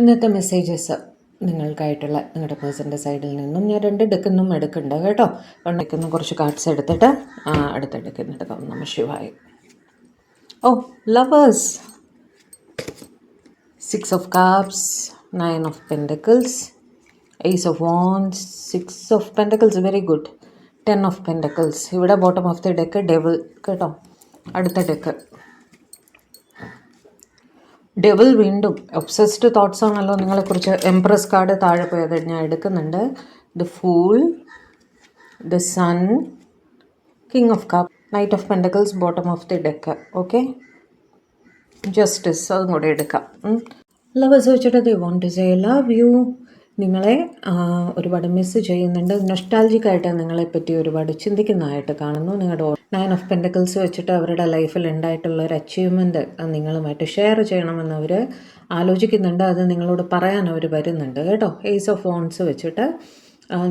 ഇന്നത്തെ മെസ്സേജസ് നിങ്ങൾക്കായിട്ടുള്ള നിങ്ങളുടെ പേഴ്സൻ്റെ സൈഡിൽ നിന്നും ഞാൻ 2 ഡെക്കിൽ നിന്നും എടുക്കുന്നുണ്ട് കേട്ടോ. 1 ഡെക്കിൽ നിന്ന് കുറച്ച് കാർഡ്സ് എടുത്തിട്ട് അടുത്ത ഡെക്കിൽ നിന്ന് എടുക്കാം. നമ ശിവായ. ഓ, lovers, 6 of cups, 9 of pentacles, ace of wands, 6 of pentacles, very good, 10 of pentacles. ഇവിടെ bottom of the deck devil കേട്ടോ. അടുത്ത ഡെക്ക് ഡെവിൾ. വീണ്ടും ഒബ്സസ്ഡ് തോട്ട്സ് ആണല്ലോ നിങ്ങളെക്കുറിച്ച്. എംപ്രസ് കാർഡ് താഴെ പോയത് ഞാൻ എടുക്കുന്നുണ്ട്. The fool, the sun, king of cup, knight of pentacles, bottom of the deck. Okay, justice അതും കൂടെ എടുക്കാം. ലവേഴ്സ് വെച്ചിട്ട് they want to say love you. നിങ്ങളെ ഒരുപാട് മിസ് ചെയ്യുന്നുണ്ട്. നൊസ്റ്റാൾജിക്കായിട്ട് നിങ്ങളെപ്പറ്റി ഒരുപാട് ചിന്തിക്കുന്നതായിട്ട് കാണുന്നു. നിങ്ങളുടെ 9 of Pentacles വെച്ചിട്ട് അവരുടെ ലൈഫിൽ ഉണ്ടായിട്ടുള്ള ഒരു അച്ചീവ്മെൻറ്റ് നിങ്ങളുമായിട്ട് ഷെയർ ചെയ്യണമെന്ന് അവർ ആലോചിക്കുന്നുണ്ട്. അത് നിങ്ങളോട് പറയാൻ അവർ വരുന്നുണ്ട് കേട്ടോ. Ace of Wands വെച്ചിട്ട്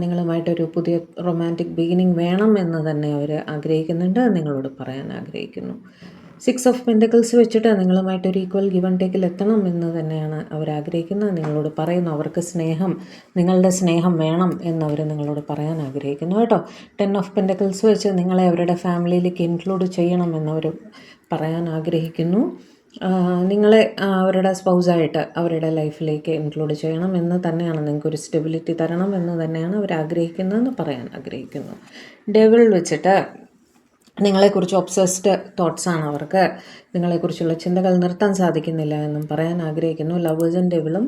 നിങ്ങളുമായിട്ടൊരു പുതിയ റൊമാൻറ്റിക് ബിഗിനിങ് വേണം എന്ന് തന്നെ അവർ ആഗ്രഹിക്കുന്നുണ്ട്. നിങ്ങളോട് പറയാൻ ആഗ്രഹിക്കുന്നു. 6 of Pentacles വെച്ചിട്ട് നിങ്ങളുമായിട്ടൊരു ഈക്വൽ ഗിവ് ആൻഡ് ടേക്കിൽ എത്തണം എന്ന് തന്നെയാണ് അവർ ആഗ്രഹിക്കുന്നത്. നിങ്ങളോട് പറയുന്നു അവർക്ക് നിങ്ങളുടെ സ്നേഹം വേണം എന്നവർ നിങ്ങളോട് പറയാൻ ആഗ്രഹിക്കുന്നു കേട്ടോ. 10 of Pentacles വെച്ച് നിങ്ങളെ അവരുടെ ഫാമിലിയിലേക്ക് ഇൻക്ലൂഡ് ചെയ്യണം എന്നവർ പറയാൻ ആഗ്രഹിക്കുന്നു. നിങ്ങളെ അവരുടെ സ്പൗസായിട്ട് അവരുടെ ലൈഫിലേക്ക് ഇൻക്ലൂഡ് ചെയ്യണം എന്ന് തന്നെയാണ്, നിങ്ങൾക്കൊരു സ്റ്റെബിലിറ്റി തരണം എന്ന് തന്നെയാണ് അവർ ആഗ്രഹിക്കുന്നതെന്ന് പറയാൻ ആഗ്രഹിക്കുന്നു. ഡെവിൾ വെച്ചിട്ട് നിങ്ങളെക്കുറിച്ച് ഒബ്സസ്ഡ് തോട്ട്സാണ് അവർക്ക്. നിങ്ങളെക്കുറിച്ചുള്ള ചിന്തകൾ നിർത്താൻ സാധിക്കുന്നില്ല എന്നും പറയാൻ ആഗ്രഹിക്കുന്നു. ലവേഴ്സും ഡെവിളും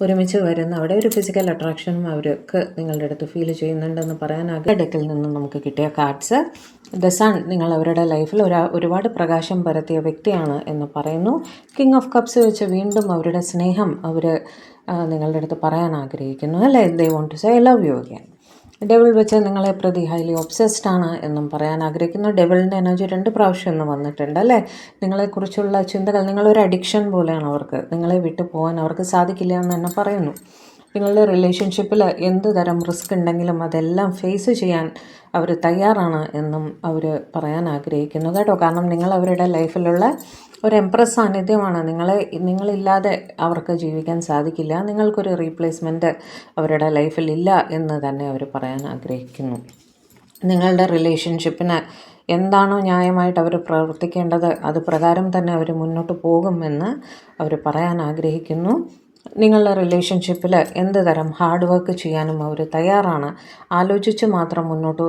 ഒരുമിച്ച് വരുന്ന അവിടെ ഒരു ഫിസിക്കൽ അട്രാക്ഷനും അവർക്ക് നിങ്ങളുടെ അടുത്ത് ഫീൽ ചെയ്യുന്നുണ്ടെന്ന് പറയാൻ ഡെക്കിൽ നിന്നും നമുക്ക് കിട്ടിയ കാർഡ്സ്. ദ സൺ, നിങ്ങൾ അവരുടെ ലൈഫിൽ ഒരുപാട് പ്രകാശം പരത്തിയ വ്യക്തിയാണ് എന്ന് പറയുന്നു. കിങ് ഓഫ് കപ്സ് വെച്ച് വീണ്ടും അവരുടെ സ്നേഹം അവർ നിങ്ങളുടെ അടുത്ത് പറയാൻ ആഗ്രഹിക്കുന്നു അല്ലേ. They want to say I love you again. Devil വെച്ച് നിങ്ങളെ പ്രതി ഹൈലി ഒബ്സസ്ഡ് ആണ് എന്നും പറയാൻ ആഗ്രഹിക്കുന്നു. ഡെവിളിൻ്റെ എനർജി 2 പ്രാവശ്യം ഒന്ന് വന്നിട്ടുണ്ട് അല്ലേ. നിങ്ങളെക്കുറിച്ചുള്ള ചിന്തകൾ, നിങ്ങളൊരു അഡിക്ഷൻ പോലെയാണ് അവർക്ക്. നിങ്ങളെ വിട്ടു പോകാൻ അവർക്ക് സാധിക്കില്ല എന്ന് തന്നെ പറയുന്നു. നിങ്ങളുടെ റിലേഷൻഷിപ്പിൽ എന്ത് തരം റിസ്ക് ഉണ്ടെങ്കിലും അതെല്ലാം ഫേസ് ചെയ്യാൻ അവർ തയ്യാറാണ് എന്നും അവർ പറയാൻ ആഗ്രഹിക്കുന്നു കേട്ടോ. കാരണം നിങ്ങൾ അവരുടെ ലൈഫിലുള്ള ഒരു എംപ്രസ് സാന്നിധ്യമാണ്. നിങ്ങളില്ലാതെ അവർക്ക് ജീവിക്കാൻ സാധിക്കില്ല. നിങ്ങൾക്കൊരു റീപ്ലേസ്മെൻറ്റ് അവരുടെ ലൈഫിൽ ഇല്ല എന്ന് തന്നെ അവർ പറയാൻ ആഗ്രഹിക്കുന്നു. നിങ്ങളുടെ റിലേഷൻഷിപ്പിന് എന്താണോ ന്യായമായിട്ട് അവർ പ്രവർത്തിക്കേണ്ടത് അത് പ്രകാരം തന്നെ അവർ മുന്നോട്ട് പോകുമെന്ന് അവർ പറയാൻ ആഗ്രഹിക്കുന്നു. നിങ്ങളുടെ റിലേഷൻഷിപ്പിൽ എന്ത് തരം ഹാർഡ് വർക്ക് ചെയ്യാനും അവർ തയ്യാറാണ്. ആലോചിച്ച് മാത്രം മുന്നോട്ട്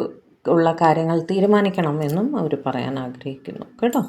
ഉള്ള കാര്യങ്ങൾ തീരുമാനിക്കണം എന്നും അവർ പറയാൻ ആഗ്രഹിക്കുന്നു കേട്ടോ.